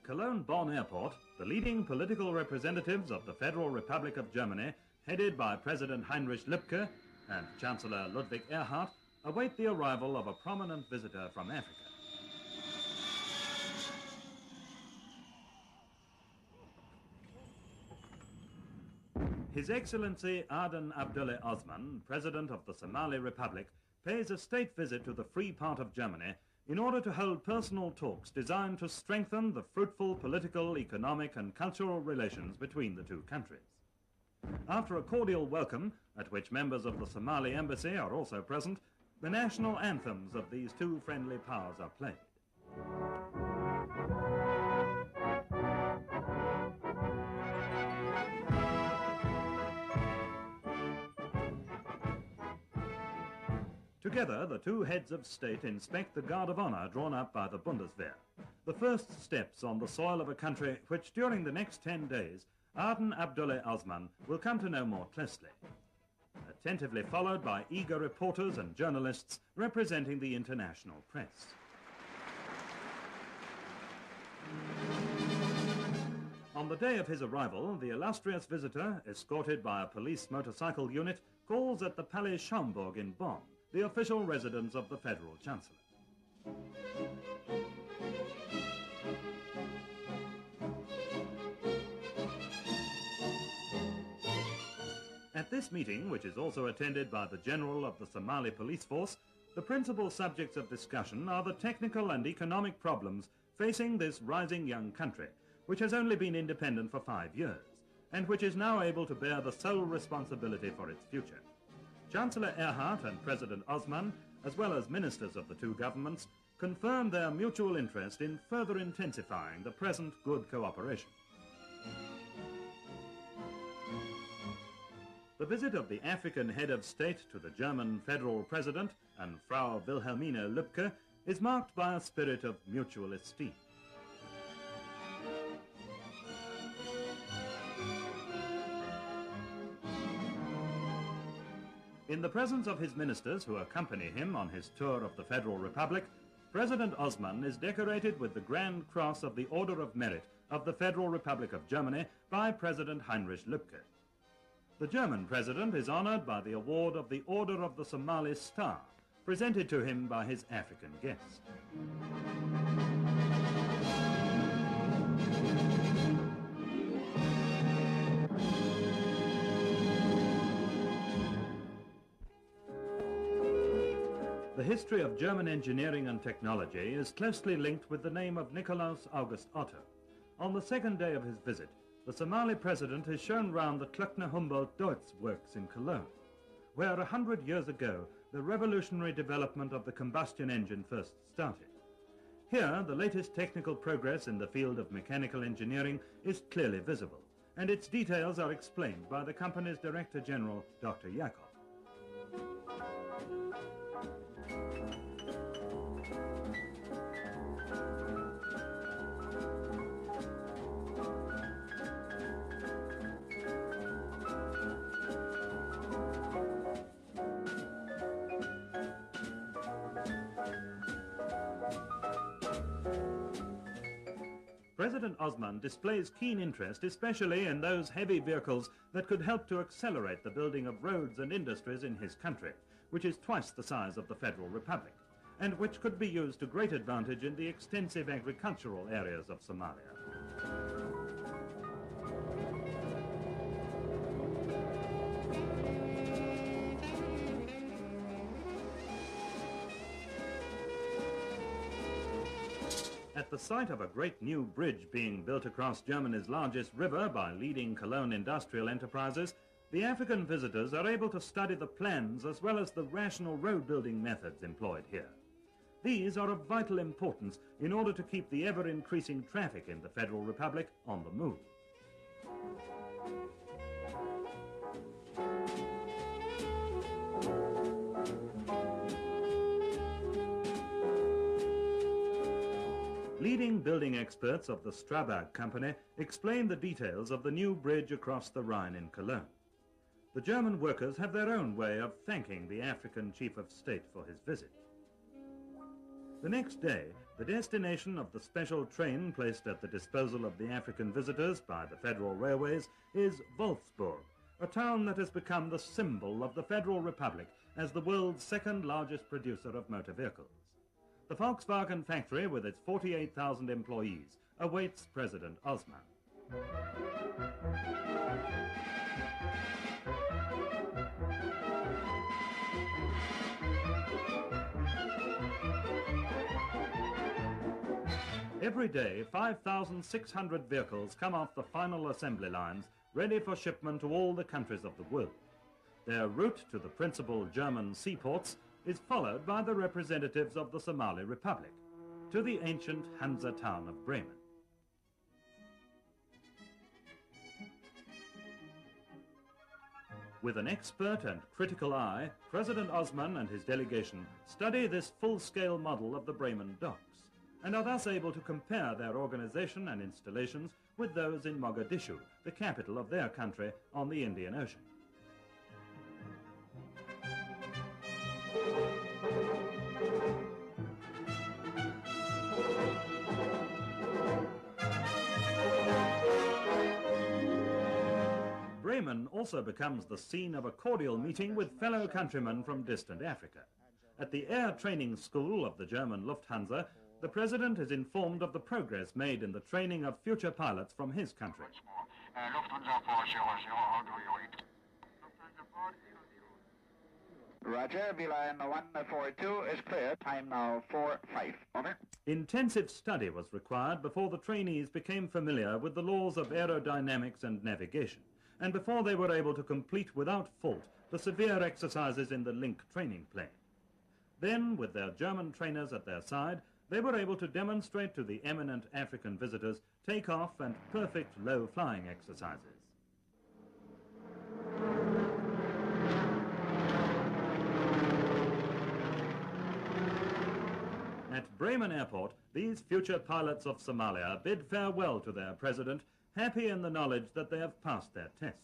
Cologne-Bonn airport, the leading political representatives of the Federal Republic of Germany, headed by President Heinrich Lübke and Chancellor Ludwig Erhard, await the arrival of a prominent visitor from Africa. His Excellency Aden Abdulle Osman, President of the Somali Republic, pays a state visit to the free part of Germany in order to hold personal talks designed to strengthen the fruitful political, economic and cultural relations between the two countries. After a cordial welcome, at which members of the Somali embassy are also present, the national anthems of these two friendly powers are played. Together, the two heads of state inspect the Guard of Honor drawn up by the Bundeswehr, the first steps on the soil of a country which during the next 10 days Aden Abdulle Osman will come to know more closely, attentively followed by eager reporters and journalists representing the international press. On the day of his arrival, the illustrious visitor, escorted by a police motorcycle unit, calls at the Palais Schaumburg in Bonn, the official residence of the Federal Chancellor. At this meeting, which is also attended by the General of the Somali Police Force, the principal subjects of discussion are the technical and economic problems facing this rising young country, which has only been independent for 5 years, and which is now able to bear the sole responsibility for its future. Chancellor Erhard and President Osman, as well as ministers of the two governments, confirmed their mutual interest in further intensifying the present good cooperation. The visit of the African head of state to the German federal president and Frau Wilhelmine Lübke is marked by a spirit of mutual esteem. In the presence of his ministers who accompany him on his tour of the Federal Republic, President Osman is decorated with the Grand Cross of the Order of Merit of the Federal Republic of Germany by President Heinrich Lübke. The German president is honored by the award of the Order of the Somali Star, presented to him by his African guest. The history of German engineering and technology is closely linked with the name of Nikolaus August Otto. On the second day of his visit, the Somali president is shown round the Klöckner Humboldt Deutz works in Cologne, where 100 years ago the revolutionary development of the combustion engine first started. Here, the latest technical progress in the field of mechanical engineering is clearly visible, and its details are explained by the company's Director General, Dr. Jakob. President Osman displays keen interest especially in those heavy vehicles that could help to accelerate the building of roads and industries in his country, which is twice the size of the Federal Republic, and which could be used to great advantage in the extensive agricultural areas of Somalia. At the site of a great new bridge being built across Germany's largest river by leading Cologne industrial enterprises, the African visitors are able to study the plans as well as the rational road-building methods employed here. These are of vital importance in order to keep the ever-increasing traffic in the Federal Republic on the move. Leading building experts of the Strabag company explain the details of the new bridge across the Rhine in Cologne. The German workers have their own way of thanking the African chief of state for his visit. The next day, The destination of the special train placed at the disposal of the African visitors by the Federal Railways is Wolfsburg, a town that has become the symbol of the Federal Republic as the world's second largest producer of motor vehicles. The Volkswagen factory, with its 48,000 employees, awaits President Osman. Every day, 5,600 vehicles come off the final assembly lines, ready for shipment to all the countries of the world. Their route to the principal German seaports is followed by the representatives of the Somali Republic to the ancient Hansa town of Bremen. With an expert and critical eye, President Osman and his delegation study this full-scale model of the Bremen docks, and are thus able to compare their organization and installations with those in Mogadishu, the capital of their country on the Indian Ocean. Bremen also becomes the scene of a cordial meeting with fellow countrymen from distant Africa. At the Air Training School of the German Lufthansa, the President is informed of the progress made in the training of future pilots from his country. Roger, Beeline 142 is clear. Time now 4-5. Over. Intensive study was required before the trainees became familiar with the laws of aerodynamics and navigation, and before they were able to complete without fault the severe exercises in the Link training plane. Then, with their German trainers at their side, they were able to demonstrate to the eminent African visitors take-off and perfect low-flying exercises. At Bremen Airport, these future pilots of Somalia bid farewell to their president, happy in the knowledge that they have passed their test.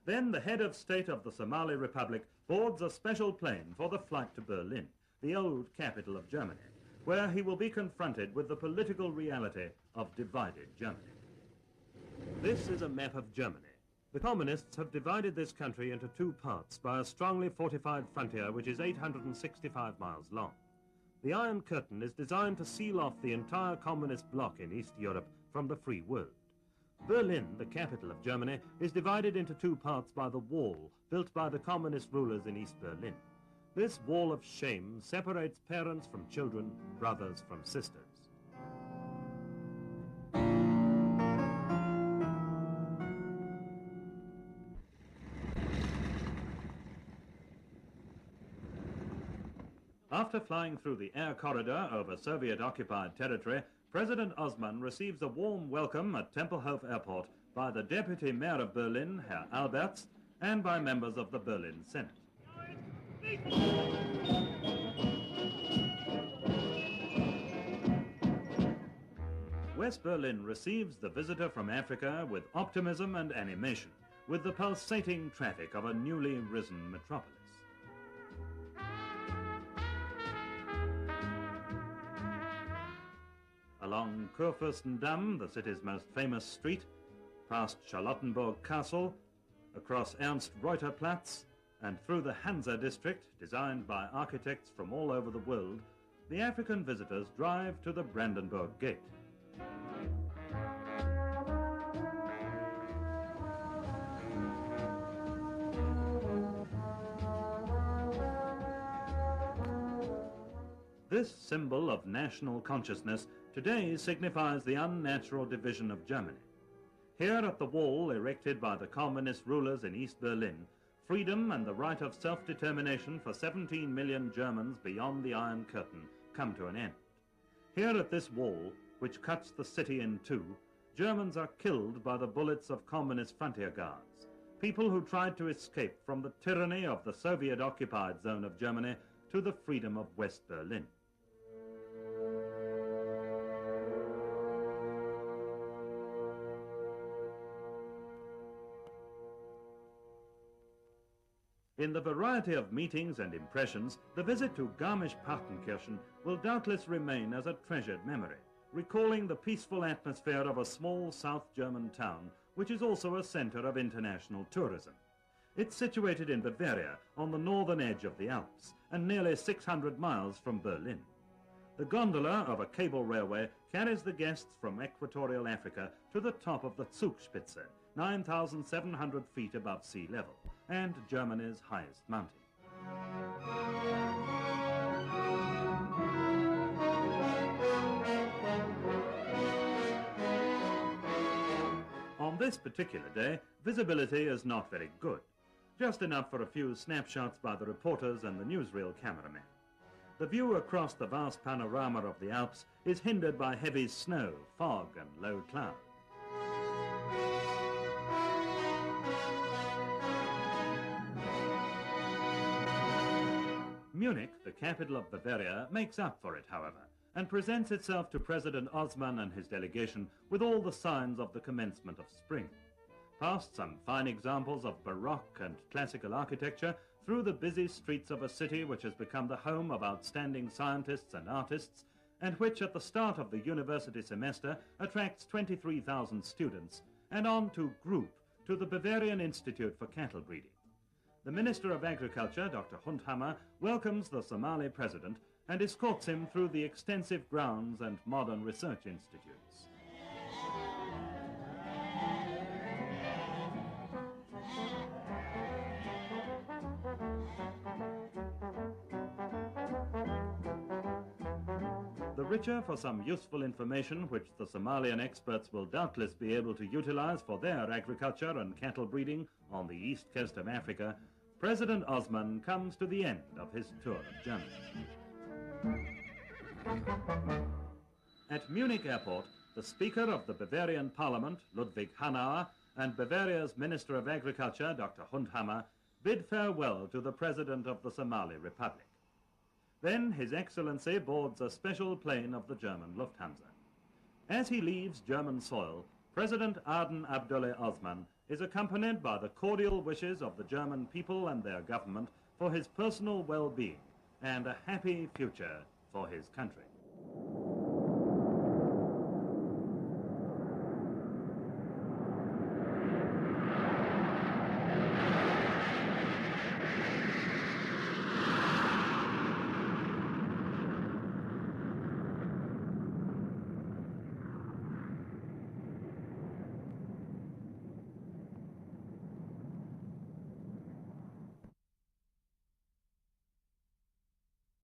Then the head of state of the Somali Republic boards a special plane for the flight to Berlin, the old capital of Germany, where he will be confronted with the political reality of divided Germany. This is a map of Germany. The communists have divided this country into two parts by a strongly fortified frontier which is 865 miles long. The Iron Curtain is designed to seal off the entire communist bloc in East Europe from the free world. Berlin, the capital of Germany, is divided into two parts by the wall built by the communist rulers in East Berlin. This wall of shame separates parents from children, brothers from sisters. After flying through the air corridor over Soviet-occupied territory, President Osman receives a warm welcome at Tempelhof Airport by the Deputy Mayor of Berlin, Herr Alberts, and by members of the Berlin Senate. West Berlin receives the visitor from Africa with optimism and animation, with the pulsating traffic of a newly risen metropolis. Along Kurfürstendamm, the city's most famous street, past Charlottenburg Castle, across Ernst-Reuter-Platz, and through the Hansa district, designed by architects from all over the world, the African visitors drive to the Brandenburg Gate. This symbol of national consciousness today signifies the unnatural division of Germany. Here at the wall erected by the communist rulers in East Berlin, freedom and the right of self-determination for 17 million Germans beyond the Iron Curtain come to an end. Here at this wall, which cuts the city in two, Germans are killed by the bullets of communist frontier guards, people who tried to escape from the tyranny of the Soviet-occupied zone of Germany to the freedom of West Berlin. In the variety of meetings and impressions, the visit to Garmisch-Partenkirchen will doubtless remain as a treasured memory, recalling the peaceful atmosphere of a small South German town, which is also a center of international tourism. It's situated in Bavaria, on the northern edge of the Alps, and nearly 600 miles from Berlin. The gondola of a cable railway carries the guests from equatorial Africa to the top of the Zugspitze, 9,700 feet above sea level, and Germany's highest mountain. On this particular day, visibility is not very good, just enough for a few snapshots by the reporters and the newsreel cameramen. The view across the vast panorama of the Alps is hindered by heavy snow, fog and low cloud. Munich, the capital of Bavaria, makes up for it, however, and presents itself to President Osman and his delegation with all the signs of the commencement of spring. Past some fine examples of Baroque and classical architecture, through the busy streets of a city which has become the home of outstanding scientists and artists, and which at the start of the university semester attracts 23,000 students, and on to Group, to the Bavarian Institute for Cattle Breeding. The Minister of Agriculture, Dr. Hundhammer, welcomes the Somali president and escorts him through the extensive grounds and modern research institutes. The richer for some useful information which the Somalian experts will doubtless be able to utilize for their agriculture and cattle breeding on the east coast of Africa, President Osman comes to the end of his tour of Germany. At Munich airport, the Speaker of the Bavarian Parliament, Ludwig Hanauer, and Bavaria's Minister of Agriculture, Dr. Hundhammer, bid farewell to the President of the Somali Republic. Then His Excellency boards a special plane of the German Lufthansa. As he leaves German soil, President Aden Abdulle Osman is accompanied by the cordial wishes of the German people and their government for his personal well-being and a happy future for his country.